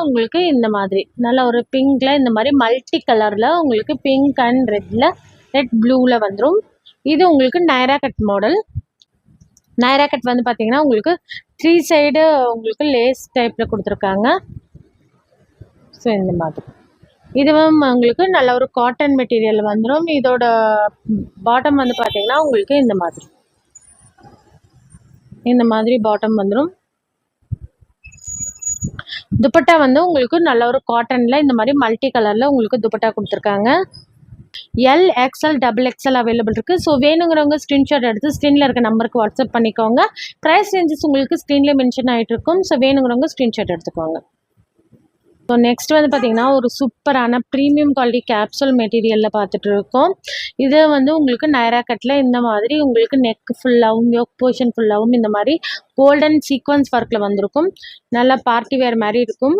உங்களுக்கு இந்த மாதிரி நல்ல ஒரு பிங்க்ல இந்த மாதிரி மல்டி கலர்ல உங்களுக்கு பிங்க் அண்ட் ரெட் ப்ளூல வந்துடும். இது உங்களுக்கு Naira cut model. Naira cut வந்து பார்த்தீங்கன்னா உங்களுக்கு 3 சைடு உங்களுக்கு லேஸ் டைப்பில் கொடுத்துருக்காங்க. ஸோ இந்த மாதிரி இதுவும் உங்களுக்கு நல்ல ஒரு காட்டன் மெட்டீரியல் வந்துடும். இதோட பாட்டம் வந்து பார்த்தீங்கன்னா உங்களுக்கு இந்த மாதிரி பாட்டம் வந்துடும். துப்பட்டா வந்து உங்களுக்கு நல்ல ஒரு காட்டனில் இந்த மாதிரி மல்டி கலரில் உங்களுக்கு துப்பட்டா கொடுத்துருக்காங்க. L, XL, double XL available இருக்குது. ஸோ வேணுங்கிறவங்க ஸ்க்ரீன்ஷாட் எடுத்து ஸ்க்ரீனில் இருக்க நம்பருக்கு வாட்ஸ்அப் பண்ணிக்கோங்க. ப்ரைஸ் ரேஞ்சஸ் உங்களுக்கு ஸ்க்ரீன்லேயே மென்ஷன் ஆகிட்டு இருக்கும். ஸோ வேணுங்கிறவங்க ஸ்க்ரீன்ஷாட் எடுத்துக்கோங்க. ஸோ நெக்ஸ்ட் வந்து பார்த்தீங்கன்னா ஒரு சூப்பரான ப்ரீமியம் குவாலிட்டி கேப்சூல் மெட்டீரியலில் பார்த்துட்டு இருக்கோம். இது வந்து உங்களுக்கு நைரா கட்டில் இந்த மாதிரி உங்களுக்கு நெக் ஃபுல்லாகவும் யோக் போர்ஷன் ஃபுல்லாகவும் இந்த மாதிரி கோல்டன் சீக்வன்ஸ் ஒர்க்கில் வந்திருக்கும். நல்லா பார்ட்டி வேர் மாதிரி இருக்கும்.